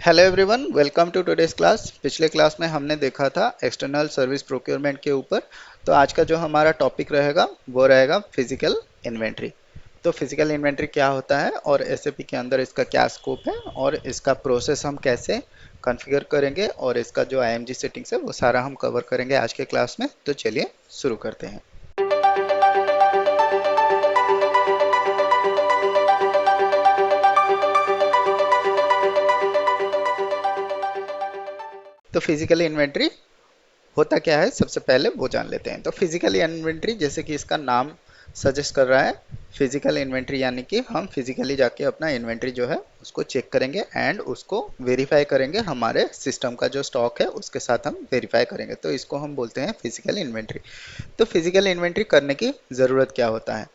Hello everyone, welcome to today's class. पिछले class में हमने देखा था एक्सटर्नल सर्विस प्रोक्योरमेंट के ऊपर। तो आज का जो हमारा टॉपिक रहेगा वो रहेगा फिजिकल इन्वेंट्री। तो फिजिकल इन्वेंट्री क्या होता है और एसएपी के अंदर इसका क्या स्कोप है और इसका प्रोसेस हम कैसे कॉन्फ़िगर करेंगे और इसका जो आईएमजी सेटिंग्स है वो सारा हम कवर करेंगे आज के क्लास में। तो चलिए शुरू करते हैं। तो फिजिकल इन्वेंट्री होता क्या है, सबसे पहले वो जान लेते हैं। तो फिजिकल इन्वेंट्री, जैसे कि इसका नाम सजेस्ट कर रहा है, फिजिकल इन्वेंट्री यानी कि हम फिजिकली जाके अपना इन्वेंट्री जो है उसको चेक करेंगे एंड उसको वेरीफाई करेंगे। हमारे सिस्टम का जो स्टॉक है उसके साथ हम वेरीफाई करेंगे, तो इसको हम बोलते हैं फिजिकल इन्वेंट्री। तो फिजिकल इन्वेंट्री करने की ज़रूरत क्या होता है?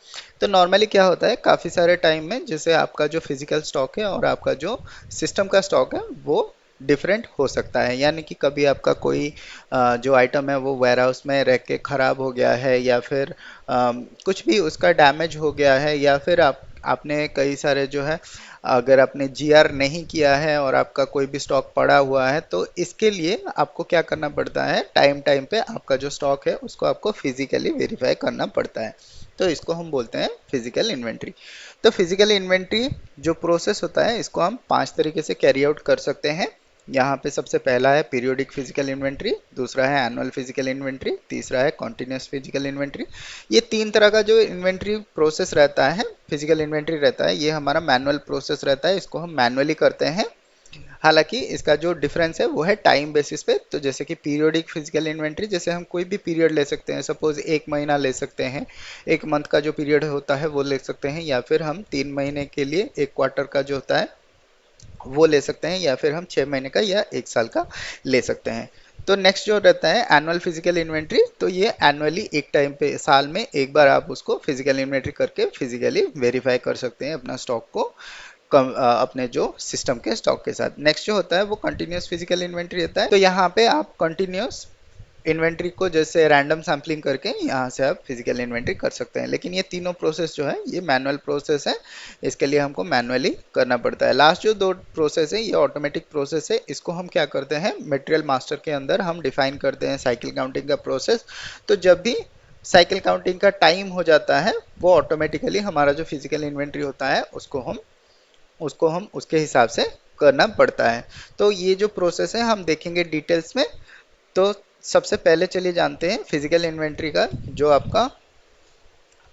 तो नॉर्मली क्या होता है, काफ़ी सारे टाइम में जैसे आपका जो फिजिकल स्टॉक है और आपका जो सिस्टम का स्टॉक है वो डिफरेंट हो सकता है। यानी कि कभी आपका कोई जो आइटम है वो वेयर हाउस में रह के ख़राब हो गया है, या फिर कुछ भी उसका डैमेज हो गया है, या फिर आपने कई सारे जो है, अगर आपने जीआर नहीं किया है और आपका कोई भी स्टॉक पड़ा हुआ है, तो इसके लिए आपको क्या करना पड़ता है, टाइम टाइम पे आपका जो स्टॉक है उसको आपको फिजिकली वेरीफाई करना पड़ता है। तो इसको हम बोलते हैं फिजिकल इन्वेंट्री। तो फिजिकल इन्वेंट्री जो प्रोसेस होता है इसको हम 5 तरीके से कैरी आउट कर सकते हैं। यहाँ पे सबसे पहला है पीरियोडिक फिजिकल इन्वेंट्री, दूसरा है एनुअल फिजिकल इन्वेंट्री, तीसरा है कॉन्टिन्यूस फिजिकल इन्वेंट्री। ये 3 तरह का जो इन्वेंट्री प्रोसेस रहता है, फिजिकल इन्वेंट्री रहता है, ये हमारा मैनुअल प्रोसेस रहता है, इसको हम मैनुअली करते हैं। हालांकि इसका जो डिफरेंस है वो है टाइम बेसिस पे। तो जैसे कि पीरियोडिक फिजिकल इन्वेंट्री, जैसे हम कोई भी पीरियड ले सकते हैं, सपोज 1 महीना ले सकते हैं, 1 मंथ का जो पीरियड होता है वो ले सकते हैं, या फिर हम 3 महीने के लिए 1 क्वार्टर का जो होता है वो ले सकते हैं, या फिर हम 6 महीने का या 1 साल का ले सकते हैं। तो नेक्स्ट जो रहता है एनुअल फिजिकल इन्वेंट्री, तो ये एनुअली एक टाइम पे साल में एक बार आप उसको फिजिकल इन्वेंट्री करके फिजिकली वेरीफाई कर सकते हैं अपना स्टॉक को अपने जो सिस्टम के स्टॉक के साथ। नेक्स्ट जो होता है वो कंटिन्यूस फिजिकल इन्वेंट्री रहता है। तो यहाँ पे आप कंटिन्यूस इन्वेंट्री को जैसे रैंडम सैम्पलिंग करके यहाँ से आप फिजिकल इन्वेंट्री कर सकते हैं, लेकिन ये तीनों प्रोसेस जो है ये मैनुअल प्रोसेस है, इसके लिए हमको मैनुअली करना पड़ता है। लास्ट जो 2 प्रोसेस है ये ऑटोमेटिक प्रोसेस है, इसको हम क्या करते हैं, मटेरियल मास्टर के अंदर हम डिफाइन करते हैं साइकिल काउंटिंग का प्रोसेस। तो जब भी साइकिल काउंटिंग का टाइम हो जाता है वो ऑटोमेटिकली हमारा जो फिजिकल इन्वेंट्री होता है उसको हम उसके हिसाब से करना पड़ता है। तो ये जो प्रोसेस है हम देखेंगे डिटेल्स में। तो सबसे पहले चलिए जानते हैं फिजिकल इन्वेंट्री का जो आपका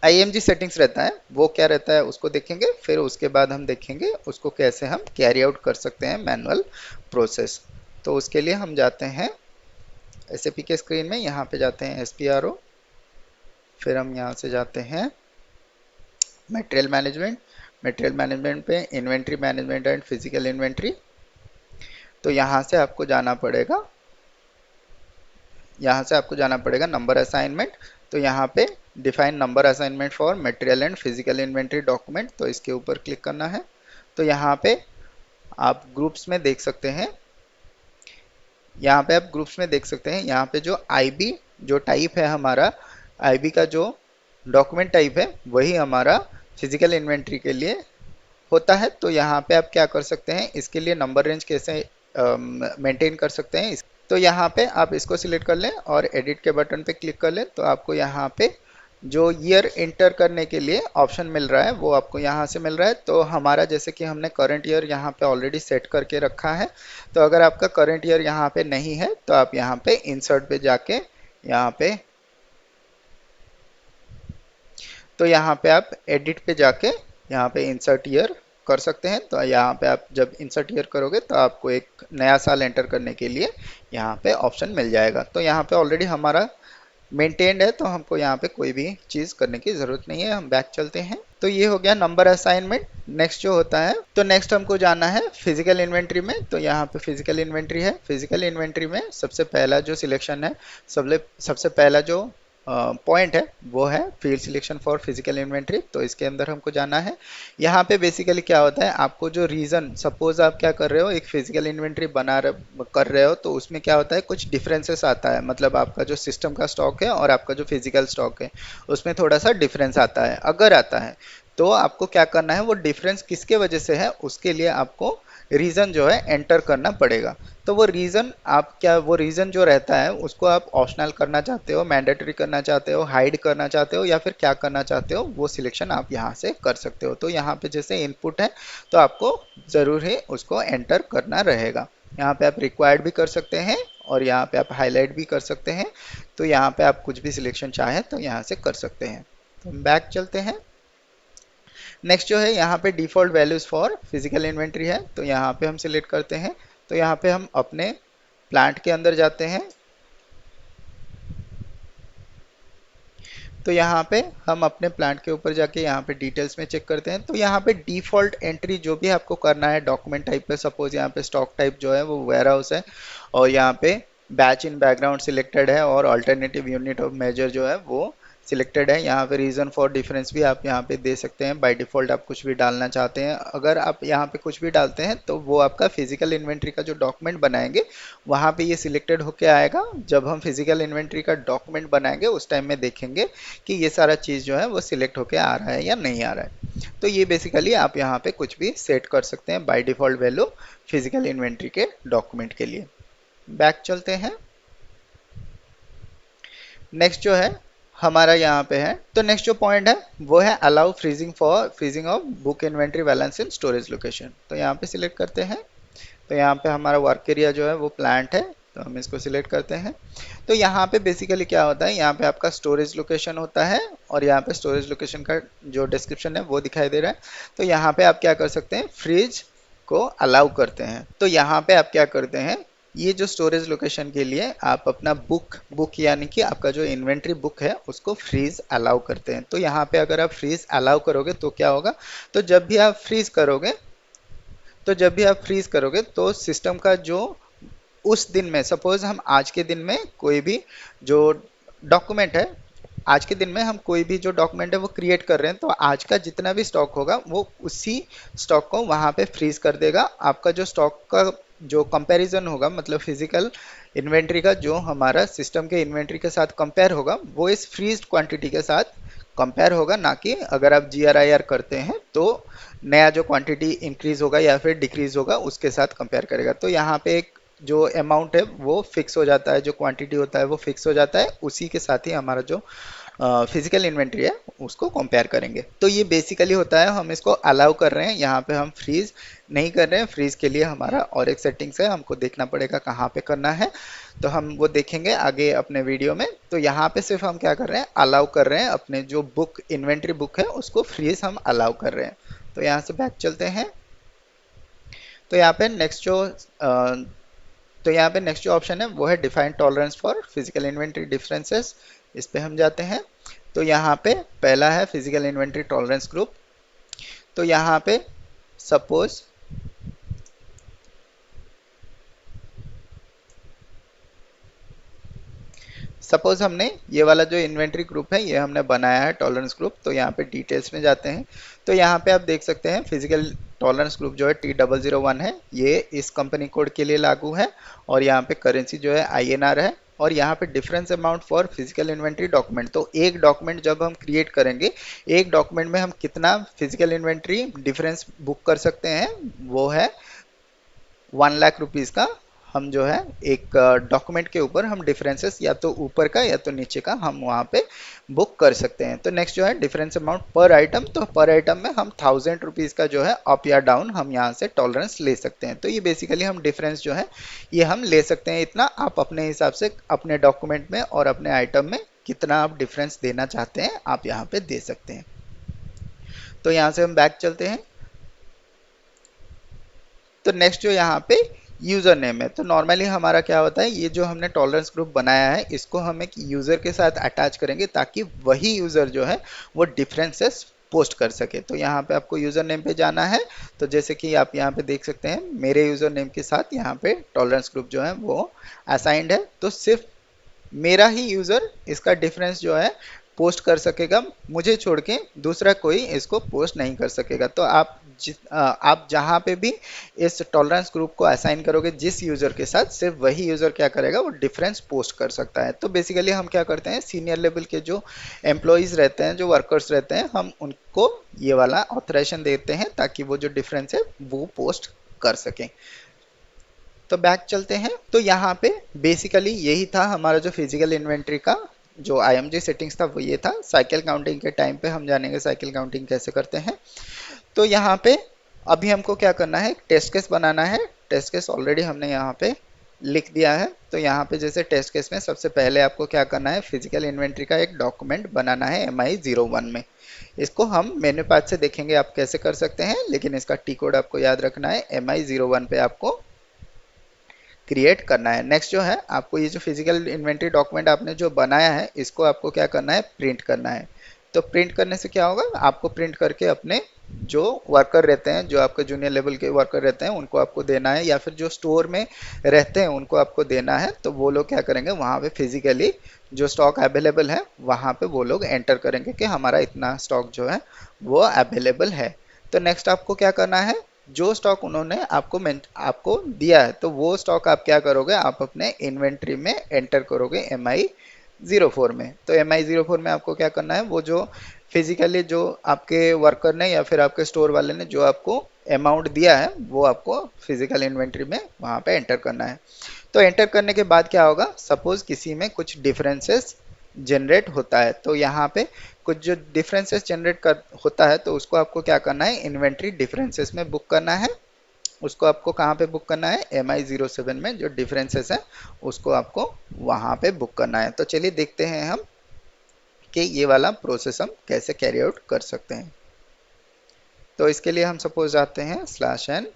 आईएमजी सेटिंग्स रहता है वो क्या रहता है उसको देखेंगे, फिर उसके बाद हम देखेंगे उसको कैसे हम कैरी आउट कर सकते हैं मैनुअल प्रोसेस। तो उसके लिए हम जाते हैं एसएपी के स्क्रीन में, यहाँ पे जाते हैं एसपीआरओ, फिर हम यहाँ से जाते हैं मटेरियल मैनेजमेंट, मटेरियल मैनेजमेंट पे inventory management and physical inventory. तो यहाँ से आपको जाना पड़ेगा नंबर असाइनमेंट। तो यहाँ पे define number assignment for material and physical inventory document, तो इसके ऊपर क्लिक करना है। तो यहाँ पे आप ग्रुप्स में देख सकते हैं, यहाँ पे जो आईबी जो टाइप है हमारा, आईबी का जो डॉक्यूमेंट टाइप है वही हमारा फिजिकल इन्वेंट्री के लिए होता है। तो यहाँ पे आप क्या कर सकते हैं, इसके लिए नंबर रेंज कैसे मेंटेन कर सकते हैं। तो यहाँ पे आप इसको सिलेक्ट कर लें और एडिट के बटन पे क्लिक कर लें, तो आपको यहाँ पे जो ईयर इंटर करने के लिए ऑप्शन मिल रहा है वो आपको यहाँ से मिल रहा है। तो हमारा जैसे कि हमने करंट ईयर यहाँ पे ऑलरेडी सेट करके रखा है, तो अगर आपका करंट ईयर यहाँ पे नहीं है तो आप यहाँ पे इंसर्ट पे जाके यहाँ पे आप एडिट पे जाके यहाँ पे इंसर्ट ईयर कर सकते हैं। तो यहाँ पे आप जब इंसर्ट ईयर करोगे तो आपको एक नया साल एंटर करने के लिए यहाँ पे ऑप्शन मिल जाएगा। तो यहाँ पे ऑलरेडी हमारा मेंटेन्ड है, तो हमको यहाँ पे कोई भी चीज़ करने की ज़रूरत नहीं है। हम बैक चलते हैं। तो ये हो गया नंबर असाइनमेंट। नेक्स्ट जो होता है, तो नेक्स्ट हमको जाना है फिजिकल इन्वेंट्री में। तो यहाँ पे फिजिकल इन्वेंट्री है। फिजिकल इन्वेंट्री में सबसे पहला जो सिलेक्शन है, सबसे पहला जो पॉइंट है वो है field selection for physical inventory. तो इसके अंदर हमको जाना है। यहाँ पे बेसिकली क्या होता है, आपको जो रीज़न, सपोज आप क्या कर रहे हो, एक फिजिकल इन्वेंट्री कर रहे हो, तो उसमें क्या होता है, कुछ डिफरेंसेस आता है। मतलब आपका जो सिस्टम का स्टॉक है और आपका जो फिजिकल स्टॉक है उसमें थोड़ा सा डिफरेंस आता है। अगर आता है तो आपको क्या करना है, वो डिफरेंस किसके वजह से है उसके लिए आपको रीज़न जो है एंटर करना पड़ेगा। तो वो रीज़न आप क्या, वो रीज़न जो रहता है उसको आप ऑप्शनल करना चाहते हो, मैंडेटरी करना चाहते हो, हाइड करना चाहते हो, या फिर क्या करना चाहते हो, वो सिलेक्शन आप यहाँ से कर सकते हो। तो यहाँ पे जैसे इनपुट है तो आपको ज़रूर ही उसको एंटर करना रहेगा। यहाँ पे आप रिक्वायर्ड भी कर सकते हैं और यहाँ पे आप हाईलाइट भी कर सकते हैं। तो यहाँ पे आप कुछ भी सिलेक्शन चाहें तो यहाँ से कर सकते हैं। तो बैक चलते हैं। नेक्स्ट जो है यहाँ पे default values for physical inventory है, तो यहाँ पे हम सिलेक्ट करते हैं। तो यहाँ पे हम अपने प्लांट के अंदर जाते हैं। तो यहाँ पे हम अपने प्लांट के ऊपर जाके यहाँ पे डिटेल्स में चेक करते हैं। तो यहाँ पे डिफ़ॉल्ट एंट्री जो भी आपको करना है डॉक्यूमेंट टाइप पे, सपोज यहाँ पे स्टॉक टाइप जो है वो वेयर हाउस है, और यहाँ पे बैच इन बैकग्राउंड सिलेक्टेड है, और अल्टरनेटिव यूनिट ऑफ मेजर जो है वो सिलेक्टेड है। यहाँ पे रीज़न फॉर डिफरेंस भी आप यहाँ पे दे सकते हैं। बाय डिफ़ॉल्ट आप कुछ भी डालना चाहते हैं, अगर आप यहाँ पे कुछ भी डालते हैं तो वो आपका फिजिकल इन्वेंट्री का जो डॉक्यूमेंट बनाएंगे वहाँ पे ये सिलेक्टेड होके आएगा। जब हम फिजिकल इन्वेंट्री का डॉक्यूमेंट बनाएंगे उस टाइम में देखेंगे कि ये सारा चीज़ जो है वो सिलेक्ट होके आ रहा है या नहीं आ रहा है। तो ये बेसिकली आप यहाँ पे कुछ भी सेट कर सकते हैं by default value physical inventory के डॉक्यूमेंट के लिए। बैक चलते हैं। नेक्स्ट जो है हमारा यहाँ पे है, तो नेक्स्ट जो पॉइंट है वो है allow freezing for freezing of book inventory balance in storage location. तो यहाँ पे सिलेक्ट करते हैं। तो यहाँ पे हमारा वर्क एरिया जो है वो प्लांट है, तो हम इसको सिलेक्ट करते हैं। तो यहाँ पे बेसिकली क्या होता है, यहाँ पे आपका स्टोरेज लोकेशन होता है और यहाँ पे स्टोरेज लोकेशन का जो डिस्क्रिप्शन है वो दिखाई दे रहा है। तो यहाँ पे आप क्या कर सकते हैं, फ्रिज को अलाउ करते हैं। तो यहाँ पे आप क्या करते हैं, ये जो स्टोरेज लोकेशन के लिए आप अपना बुक यानी कि आपका जो इन्वेंट्री बुक है उसको फ्रीज अलाउ करते हैं। तो यहाँ पे अगर आप फ्रीज अलाउ करोगे तो क्या होगा, तो जब भी आप फ्रीज करोगे तो सिस्टम का जो उस दिन में, सपोज हम आज के दिन में कोई भी जो डॉक्यूमेंट है, आज के दिन में हम कोई भी जो डॉक्यूमेंट है वो क्रिएट कर रहे हैं, तो आज का जितना भी स्टॉक होगा वो उसी स्टॉक को वहाँ पे फ्रीज कर देगा। आपका जो स्टॉक का जो कंपैरिजन होगा, मतलब फिजिकल इन्वेंट्री का जो हमारा सिस्टम के इन्वेंट्री के साथ कंपेयर होगा, वो इस फ्रीज्ड क्वांटिटी के साथ कंपेयर होगा, ना कि अगर आप GRIR करते हैं तो नया जो क्वांटिटी इंक्रीज होगा या फिर डिक्रीज होगा उसके साथ कंपेयर करेगा। तो यहाँ पे एक जो अमाउंट है वो फिक्स हो जाता है, जो क्वांटिटी होता है वो फिक्स हो जाता है, उसी के साथ ही हमारा जो फिजिकल इन्वेंट्री है उसको कंपेयर करेंगे। तो ये बेसिकली होता है, हम इसको अलाउ कर रहे हैं, यहाँ पे हम फ्रीज नहीं कर रहे हैं। फ्रीज के लिए हमारा और एक सेटिंग्स है, हमको देखना पड़ेगा कहाँ पे करना है, तो हम वो देखेंगे आगे अपने वीडियो में। तो यहाँ पे सिर्फ हम क्या कर रहे हैं, अलाउ कर रहे हैं, अपने जो बुक इन्वेंट्री बुक है उसको फ्रीज हम अलाउ कर रहे हैं। तो यहाँ से बैक चलते हैं। तो यहाँ पे नेक्स्ट जो ऑप्शन है वो है define tolerance for physical inventory differences. इस पे हम जाते हैं। तो यहाँ पे पहला है फिजिकल इन्वेंट्री टॉलरेंस ग्रुप। तो यहाँ पे सपोज हमने ये वाला जो इन्वेंट्री ग्रुप है ये हमने बनाया है टॉलरेंस ग्रुप। तो यहाँ पे डिटेल्स में जाते हैं। तो यहाँ पे आप देख सकते हैं फिजिकल टॉलरेंस ग्रुप जो है T001 है, ये इस कंपनी कोड के लिए लागू है, और यहाँ पे करेंसी जो है INR है, और यहाँ पे difference amount for physical inventory document. तो एक डॉक्यूमेंट जब हम क्रिएट करेंगे, एक डॉक्यूमेंट में हम कितना फिजिकल इन्वेंट्री डिफरेंस बुक कर सकते हैं, वो है 1,00,000 रुपीज़ का। हम जो है एक डॉक्यूमेंट के ऊपर हम डिफरेंसेस या तो ऊपर का या तो नीचे का हम वहाँ पे बुक कर सकते हैं। तो नेक्स्ट जो है डिफरेंस अमाउंट पर आइटम। तो पर आइटम में हम 1,000 रुपीज़ का जो है अप या डाउन हम यहाँ से टॉलरेंस ले सकते हैं। तो ये बेसिकली हम डिफरेंस जो है ये हम ले सकते हैं इतना। आप अपने हिसाब से अपने डॉक्यूमेंट में और अपने आइटम में कितना आप डिफरेंस देना चाहते हैं आप यहाँ पे दे सकते हैं। तो यहाँ से हम बैक चलते हैं। तो नेक्स्ट जो यहाँ पे यूज़र नेम है, तो नॉर्मली हमारा क्या होता है, ये जो हमने टॉलरेंस ग्रुप बनाया है इसको हम एक यूज़र के साथ अटैच करेंगे ताकि वही यूज़र जो है वो डिफरेंसेस पोस्ट कर सके। तो यहाँ पे आपको यूज़र नेम पे जाना है। तो जैसे कि आप यहाँ पे देख सकते हैं मेरे यूज़र नेम के साथ यहाँ पे टॉलरेंस ग्रुप जो है वो असाइंड है। तो सिर्फ मेरा ही यूज़र इसका डिफरेंस जो है पोस्ट कर सकेगा, मुझे छोड़ के दूसरा कोई इसको पोस्ट नहीं कर सकेगा। तो आप जहाँ पे भी इस टॉलरेंस ग्रुप को असाइन करोगे जिस यूज़र के साथ, सिर्फ वही यूज़र क्या करेगा, वो डिफरेंस पोस्ट कर सकता है। तो बेसिकली हम क्या करते हैं, सीनियर लेवल के जो एम्प्लॉयज़ रहते हैं, जो वर्कर्स रहते हैं, हम उनको ये वाला ऑथराइजेशन देते हैं ताकि वो जो डिफरेंस है वो पोस्ट कर सकें। तो बैक चलते हैं। तो यहाँ पे बेसिकली यही था हमारा जो फिजिकल इन्वेंट्री का जो IMG सेटिंग्स था, वो ये था। साइकिल काउंटिंग के टाइम पे हम जानेंगे साइकिल काउंटिंग कैसे करते हैं। तो यहाँ पे अभी हमको क्या करना है, टेस्ट केस बनाना है। टेस्ट केस ऑलरेडी हमने यहाँ पे लिख दिया है। तो यहाँ पे जैसे टेस्ट केस में सबसे पहले आपको क्या करना है, फिजिकल इन्वेंट्री का एक डॉक्यूमेंट बनाना है MI01 में। इसको हम मेन्यू पाथ से देखेंगे आप कैसे कर सकते हैं, लेकिन इसका टी कोड आपको याद रखना है। MI01 पे आपको क्रिएट करना है। नेक्स्ट जो है, आपको ये जो फिजिकल इन्वेंट्री डॉक्यूमेंट आपने जो बनाया है, इसको आपको क्या करना है, प्रिंट करना है। तो प्रिंट करने से क्या होगा, आपको प्रिंट करके अपने जो वर्कर रहते हैं, जो आपके जूनियर लेवल के वर्कर रहते हैं, उनको आपको देना है, या फिर जो स्टोर में रहते हैं उनको आपको देना है। तो वो लोग क्या करेंगे, वहाँ पे फिजिकली जो स्टॉक अवेलेबल है वहाँ पे वो लोग एंटर करेंगे कि हमारा इतना स्टॉक जो है वो अवेलेबल है। तो नेक्स्ट आपको क्या करना है, जो स्टॉक उन्होंने आपको दिया है, तो वो स्टॉक आप क्या करोगे, आप अपने इन्वेंट्री में एंटर करोगे MI04 में। तो MI04 में आपको क्या करना है, वो जो फिजिकली जो आपके वर्कर ने या फिर आपके स्टोर वाले ने जो आपको अमाउंट दिया है, वो आपको फिजिकल इन्वेंट्री में वहाँ पे एंटर करना है। तो एंटर करने के बाद क्या होगा, सपोज किसी में कुछ डिफरेंसेस जनरेट होता है, तो यहाँ पे कुछ जो डिफरेंसेस जनरेट कर होता है, तो उसको आपको क्या करना है, इन्वेंट्री डिफरेंसेस में बुक करना है। उसको आपको कहाँ पे बुक करना है, MI07 में जो डिफरेंसेस है उसको आपको वहाँ पे बुक करना है। तो चलिए देखते हैं हम कि ये वाला प्रोसेस हम कैसे कैरी आउट कर सकते हैं। तो इसके लिए हम सपोज जाते हैं /n।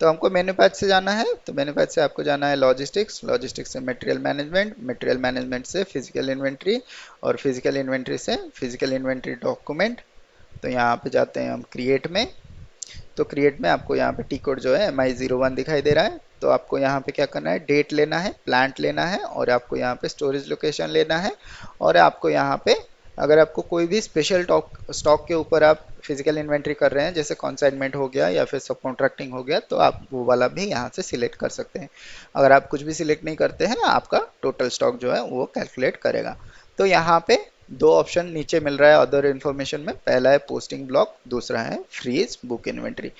तो हमको मेन्यू पैथ से जाना है, तो मेन्यू पैथ से आपको जाना है लॉजिस्टिक्स, लॉजिस्टिक्स से मटेरियल मैनेजमेंट, मटेरियल मैनेजमेंट से फिजिकल इन्वेंट्री, और फिजिकल इन्वेंट्री से फिजिकल इन्वेंट्री डॉक्यूमेंट। तो यहाँ पे जाते हैं हम क्रिएट में। तो क्रिएट में आपको यहाँ पे टी कोड जो है MI01 दिखाई दे रहा है। तो आपको यहाँ पे क्या करना है, डेट लेना है, प्लांट लेना है, और आपको यहाँ पे स्टोरेज लोकेशन लेना है। और आपको यहाँ पे अगर आपको कोई भी स्पेशल स्टॉक के ऊपर आप फिजिकल इन्वेंट्री कर रहे हैं, जैसे कॉन्साइनमेंट हो गया या फिर सब कॉन्ट्रैक्टिंग हो गया, तो आप वो वाला भी यहाँ से सिलेक्ट कर सकते हैं। अगर आप कुछ भी सिलेक्ट नहीं करते हैं, आपका टोटल स्टॉक जो है वो कैलकुलेट करेगा। तो यहाँ पे दो ऑप्शन नीचे मिल रहा है अदर इन्फॉर्मेशन में, पहला है पोस्टिंग ब्लॉक, दूसरा है फ्रीज बुक इन्वेंट्री।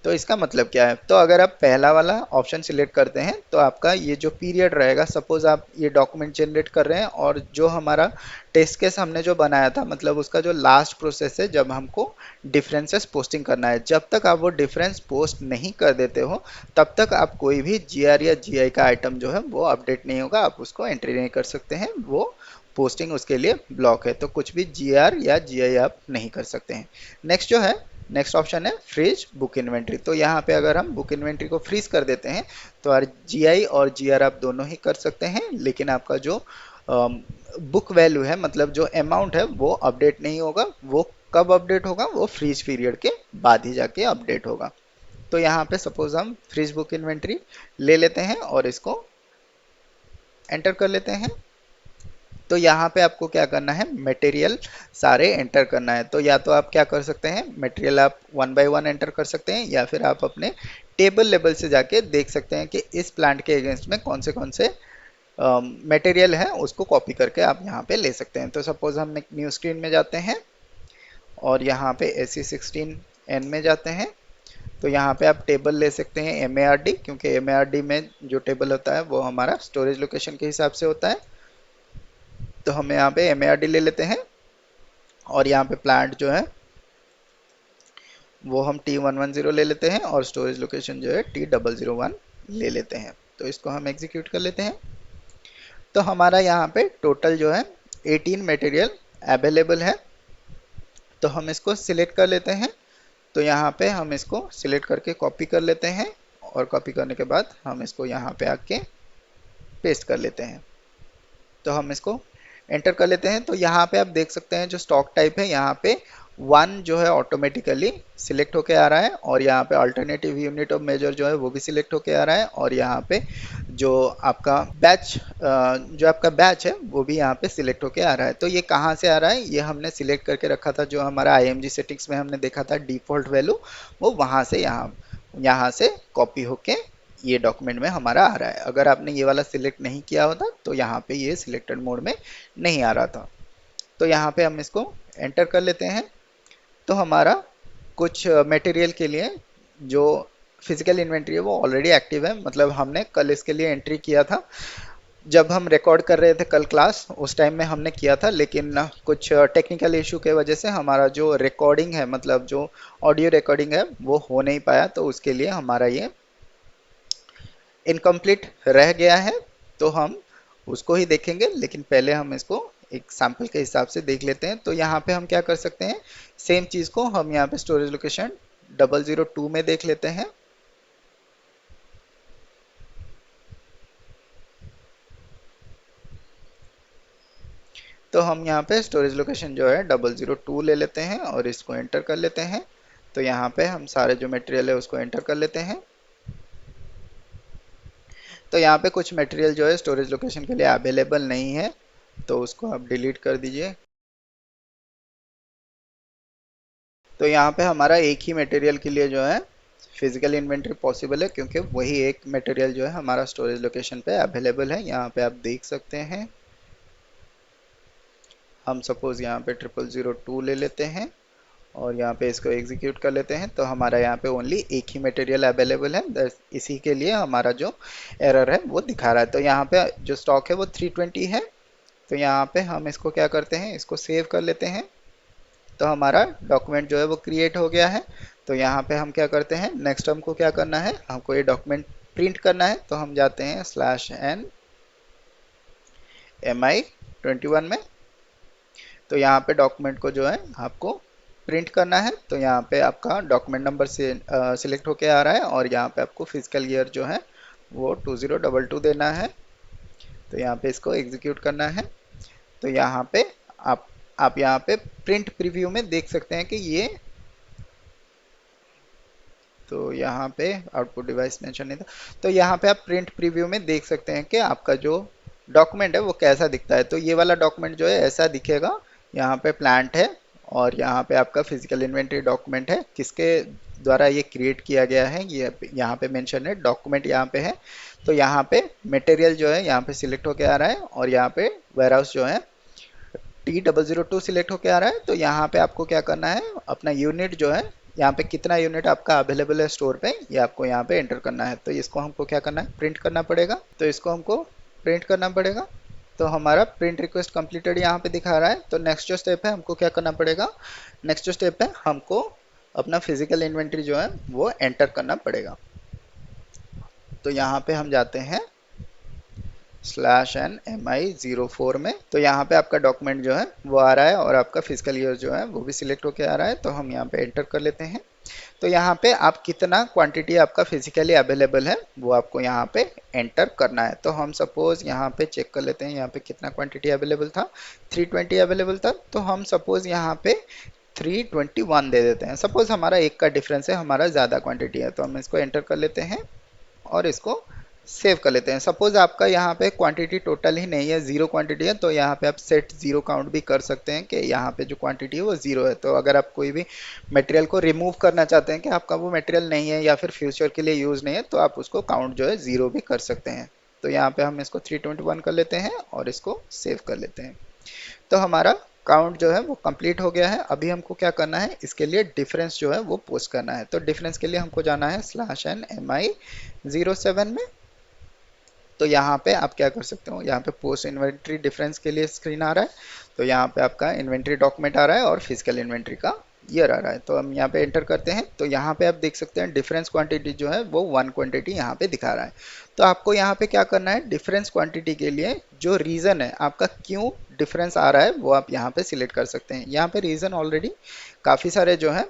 तो इसका मतलब क्या है, तो अगर आप पहला वाला ऑप्शन सिलेक्ट करते हैं, तो आपका ये जो पीरियड रहेगा, सपोज आप ये डॉक्यूमेंट जनरेट कर रहे हैं और जो हमारा टेस्ट केस हमने जो बनाया था, मतलब उसका जो लास्ट प्रोसेस है जब हमको डिफरेंसेस पोस्टिंग करना है, जब तक आप वो डिफरेंस पोस्ट नहीं कर देते हो, तब तक आप कोई भी GR या GI का आइटम जो है वो अपडेट नहीं होगा, आप उसको एंट्री नहीं कर सकते हैं, वो पोस्टिंग उसके लिए ब्लॉक है। तो कुछ भी GR या GI आप नहीं कर सकते हैं। नेक्स्ट जो है, नेक्स्ट ऑप्शन है फ्रीज बुक इन्वेंट्री। तो यहाँ पे अगर हम बुक इन्वेंट्री को फ्रीज कर देते हैं, तो GI और GR आप दोनों ही कर सकते हैं, लेकिन आपका जो बुक वैल्यू है, मतलब जो अमाउंट है, वो अपडेट नहीं होगा। वो कब अपडेट होगा, वो फ्रीज पीरियड के बाद ही जाके अपडेट होगा। तो यहाँ पे सपोज हम फ्रीज बुक इन्वेंट्री ले लेते हैं और इसको एंटर कर लेते हैं। तो यहाँ पे आपको क्या करना है, मटेरियल सारे एंटर करना है। तो या तो आप क्या कर सकते हैं, मटेरियल आप 1 बाय 1 एंटर कर सकते हैं, या फिर आप अपने टेबल लेवल से जाके देख सकते हैं कि इस प्लांट के अगेंस्ट में कौन से मटेरियल है, उसको कॉपी करके आप यहाँ पे ले सकते हैं। तो सपोज हम एक न्यू स्क्रीन में जाते हैं और यहाँ पे SE16N में जाते हैं। तो यहाँ पे आप टेबल ले सकते हैं MARD, क्योंकि MARD में जो टेबल होता है वो हमारा स्टोरेज लोकेशन के हिसाब से होता है। तो हम यहाँ पे MARD ले लेते हैं, और यहाँ पे प्लांट जो है वो हम T110 ले लेते हैं, और स्टोरेज लोकेशन जो है T001 ले लेते हैं। तो इसको हम एग्जीक्यूट कर लेते हैं। तो हमारा यहाँ पे टोटल जो है 18 मटेरियल अवेलेबल है। तो हम इसको सिलेक्ट कर लेते हैं। तो यहाँ पे हम इसको सिलेक्ट करके कॉपी कर लेते हैं, और कॉपी करने के बाद हम इसको यहाँ पे आके पेस्ट कर लेते हैं। तो हम इसको एंटर कर लेते हैं। तो यहाँ पे आप देख सकते हैं जो स्टॉक टाइप है, यहाँ पे 1 जो है ऑटोमेटिकली सिलेक्ट होके आ रहा है, और यहाँ पे अल्टरनेटिव यूनिट ऑफ मेजर जो है वो भी सिलेक्ट होके आ रहा है, और यहाँ पे जो आपका बैच है वो भी यहाँ पे सिलेक्ट होके आ रहा है। तो ये कहाँ से आ रहा है, ये हमने सिलेक्ट करके रखा था, जो हमारा IMG सेटिंग्स में हमने देखा था डिफॉल्ट वैल्यू, वो वहाँ से यहाँ से कॉपी होके ये डॉक्यूमेंट में हमारा आ रहा है। अगर आपने ये वाला सिलेक्ट नहीं किया होता, तो यहाँ पे ये सिलेक्टेड मोड में नहीं आ रहा था। तो यहाँ पे हम इसको एंटर कर लेते हैं। तो हमारा कुछ मटेरियल के लिए जो फिजिकल इन्वेंट्री है वो ऑलरेडी एक्टिव है, मतलब हमने कल इसके लिए एंट्री किया था। जब हम रिकॉर्ड कर रहे थे कल क्लास, उस टाइम में हमने किया था, लेकिन कुछ टेक्निकल इशू के वजह से हमारा जो रिकॉर्डिंग है, मतलब जो ऑडियो रिकॉर्डिंग है, वो हो नहीं पाया, तो उसके लिए हमारा ये इनकम्प्लीट रह गया है। तो हम उसको ही देखेंगे, लेकिन पहले हम इसको एक सैंपल के हिसाब से देख लेते हैं। तो यहाँ पे हम क्या कर सकते हैं, सेम चीज़ को हम यहाँ पे स्टोरेज लोकेशन 002 में देख लेते हैं। तो हम यहाँ पे स्टोरेज लोकेशन जो है 002 ले लेते हैं और इसको एंटर कर लेते हैं। तो यहाँ पे हम सारे जो मटेरियल है उसको एंटर कर लेते हैं। तो यहाँ पे कुछ मटेरियल जो है स्टोरेज लोकेशन के लिए अवेलेबल नहीं है, तो उसको आप डिलीट कर दीजिए। तो यहाँ पे हमारा एक ही मटेरियल के लिए जो है फिजिकल इन्वेंट्री पॉसिबल है, क्योंकि वही एक मटेरियल जो है हमारा स्टोरेज लोकेशन पे अवेलेबल है। यहाँ पे आप देख सकते हैं। हम सपोज यहाँ पे 0002 ले लेते हैं और यहाँ पे इसको एग्जीक्यूट कर लेते हैं। तो हमारा यहाँ पे ओनली एक ही मटेरियल अवेलेबल है, इसी के लिए हमारा जो एरर है वो दिखा रहा है। तो यहाँ पे जो स्टॉक है वो 320 है। तो यहाँ पे हम इसको क्या करते हैं, इसको सेव कर लेते हैं। तो हमारा डॉक्यूमेंट जो है वो क्रिएट हो गया है। तो यहाँ पे हम क्या करते हैं, नेक्स्ट हमको क्या करना है, हमको ये डॉक्यूमेंट प्रिंट करना है। तो हम जाते हैं /n/mi21 में। तो यहाँ पे डॉक्यूमेंट को जो है आपको प्रिंट करना है। तो यहाँ पे आपका डॉक्यूमेंट नंबर से सिलेक्ट होके आ रहा है और यहाँ पे आपको फिजिकल ईयर जो है वो 2022 देना है। तो यहाँ पे इसको एग्जीक्यूट करना है। तो यहाँ पे आप यहाँ पे प्रिंट प्रीव्यू में देख सकते हैं कि ये, तो यहाँ पे आउटपुट डिवाइस मेंशन नहीं था, तो यहाँ पे आप प्रिंट प्रीव्यू में देख सकते हैं कि आपका जो डॉक्यूमेंट है वो कैसा दिखता है। तो ये वाला डॉक्यूमेंट जो है ऐसा दिखेगा। यहाँ पे प्लांट है और यहाँ पे आपका फिजिकल इन्वेंटरी डॉक्यूमेंट है, किसके द्वारा ये क्रिएट किया गया है ये यहाँ पे मेंशन है, डॉक्यूमेंट यहाँ पे है। तो यहाँ पे मटेरियल जो है यहाँ पे सिलेक्ट होके आ रहा है और यहाँ पे वेयरहाउस जो है T002 सिलेक्ट होके आ रहा है। तो यहाँ पे आपको क्या करना है, अपना यूनिट जो है, यहाँ पे कितना यूनिट आपका अवेलेबल है स्टोर पे, ये आपको यहाँ पे एंटर करना है। तो इसको हमको क्या करना है, प्रिंट करना पड़ेगा। तो इसको हमको प्रिंट करना पड़ेगा। तो हमारा प्रिंट रिक्वेस्ट कंप्लीटेड यहाँ पे दिखा रहा है। तो नेक्स्ट जो स्टेप है हमको क्या करना पड़ेगा, नेक्स्ट जो स्टेप है हमको अपना फिजिकल इन्वेंट्री जो है वो एंटर करना पड़ेगा। तो यहाँ पे हम जाते हैं /n/mi04 में। तो यहाँ पे आपका डॉक्यूमेंट जो है वो आ रहा है और आपका फिजिकल ईयर जो है वो भी सिलेक्ट होके आ रहा है। तो हम यहाँ पे एंटर कर लेते हैं। तो यहाँ पे आप कितना क्वांटिटी आपका फिजिकली अवेलेबल है वो आपको यहाँ पे एंटर करना है। तो हम सपोज यहाँ पे चेक कर लेते हैं यहाँ पे कितना क्वांटिटी अवेलेबल था, 320 अवेलेबल था। तो हम सपोज यहाँ पे 321 दे देते हैं। सपोज हमारा एक का डिफरेंस है, हमारा ज़्यादा क्वांटिटी है, तो हम इसको एंटर कर लेते हैं और इसको सेव कर लेते हैं। सपोज आपका यहाँ पे क्वांटिटी टोटल ही नहीं है, जीरो क्वांटिटी है, तो यहाँ पे आप सेट जीरो काउंट भी कर सकते हैं कि यहाँ पे जो क्वांटिटी है वो जीरो है। तो अगर आप कोई भी मटेरियल को रिमूव करना चाहते हैं कि आपका वो मटेरियल नहीं है या फिर फ्यूचर के लिए यूज़ नहीं है, तो आप उसको काउंट जो है जीरो भी कर सकते हैं। तो यहाँ पे हम इसको 321 कर लेते हैं और इसको सेव कर लेते हैं। तो हमारा काउंट जो है वो कंप्लीट हो गया है। अभी हमको क्या करना है, इसके लिए डिफरेंस जो है वो पोस्ट करना है। तो डिफरेंस के लिए हमको जाना है /n/mi07 में। तो यहाँ पे आप क्या कर सकते हो, यहाँ पे पोस्ट इन्वेंट्री डिफरेंस के लिए स्क्रीन आ रहा है। तो यहाँ पे आपका इन्वेंट्री डॉक्यूमेंट आ रहा है और फिजिकल इन्वेंट्री का ईयर आ रहा है। तो हम यहाँ पे एंटर करते हैं। तो यहाँ पे आप देख सकते हैं डिफरेंस क्वांटिटी जो है वो 1 क्वांटिटी यहाँ पे दिखा रहा है। तो आपको यहाँ पे क्या करना है, डिफरेंस क्वांटिटी के लिए जो रीज़न है आपका क्यों डिफरेंस आ रहा है वो आप यहाँ पे सिलेक्ट कर सकते हैं। यहाँ पे रीज़न ऑलरेडी काफ़ी सारे जो है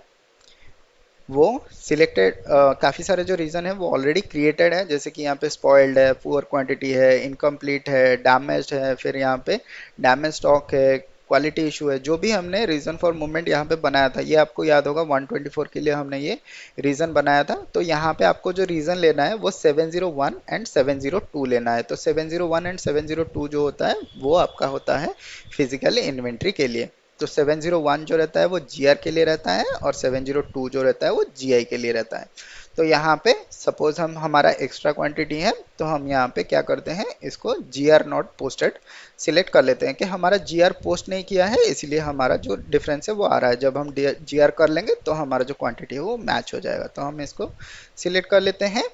वो सिलेक्टेड, काफ़ी सारे जो रीज़न है वो ऑलरेडी क्रिएटेड है, जैसे कि यहाँ पे स्पॉइल्ड है, पुअर क्वांटिटी है, इनकम्प्लीट है, डैमेज्ड है, फिर यहाँ पे डैमेज स्टॉक है, क्वालिटी इशू है। जो भी हमने रीज़न फॉर मूवमेंट यहाँ पे बनाया था, ये आपको याद होगा 124 के लिए हमने ये रीज़न बनाया था। तो यहाँ पे आपको जो रीज़न लेना है वो 701 एंड 702 लेना है। तो 701 एंड 702 जो होता है वो आपका होता है फिजिकल इन्वेंट्री के लिए। तो 701 जो रहता है वो जीआर के लिए रहता है और 702 जो रहता है वो जीआई के लिए रहता है। तो यहाँ पे सपोज हम हमारा एक्स्ट्रा क्वांटिटी है, तो हम यहाँ पे क्या करते हैं, इसको जी आर नॉट पोस्टेड सिलेक्ट कर लेते हैं कि हमारा जी आर पोस्ट नहीं किया है, इसलिए हमारा जो डिफरेंस है वो आ रहा है। जब हम जी आर कर लेंगे तो हमारा जो क्वांटिटी है वो मैच हो जाएगा। तो हम इसको सिलेक्ट कर लेते हैं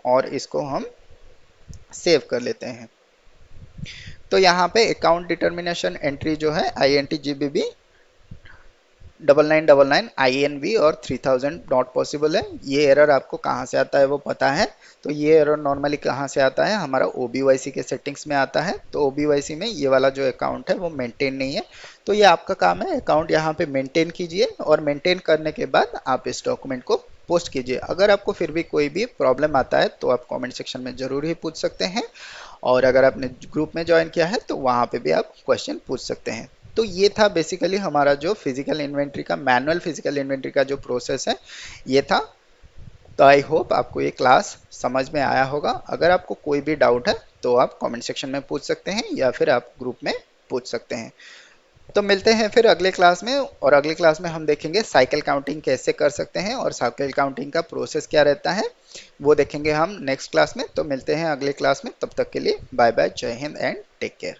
और इसको हम सेव कर लेते हैं। तो यहाँ पे अकाउंट डिटर्मिनेशन एंट्री जो है INTGBB 9999 INV और 3000 नॉट पॉसिबल है। ये एरर आपको कहाँ से आता है वो पता है। तो ये एरर नॉर्मली कहाँ से आता है, हमारा OBYC के सेटिंग्स में आता है। तो OBYC में ये वाला जो अकाउंट है वो मेंटेन नहीं है। तो ये आपका काम है, अकाउंट यहाँ पे मेंटेन कीजिए और मेंटेन करने के बाद आप इस डॉक्यूमेंट को पोस्ट कीजिए। अगर आपको फिर भी कोई भी प्रॉब्लम आता है तो आप कमेंट सेक्शन में ज़रूर ही पूछ सकते हैं, और अगर आपने ग्रुप में ज्वाइन किया है तो वहाँ पे भी आप क्वेश्चन पूछ सकते हैं। तो ये था बेसिकली हमारा जो फिजिकल इन्वेंट्री का, मैनुअल फिजिकल इन्वेंट्री का जो प्रोसेस है ये था। तो आई होप आपको ये क्लास समझ में आया होगा। अगर आपको कोई भी डाउट है तो आप कमेंट सेक्शन में पूछ सकते हैं या फिर आप ग्रुप में पूछ सकते हैं। तो मिलते हैं फिर अगले क्लास में, और अगले क्लास में हम देखेंगे साइकिल काउंटिंग कैसे कर सकते हैं और साइकिल काउंटिंग का प्रोसेस क्या रहता है वो देखेंगे हम नेक्स्ट क्लास में। तो मिलते हैं अगले क्लास में, तब तक के लिए बाय बाय, जय हिंद एंड टेक केयर।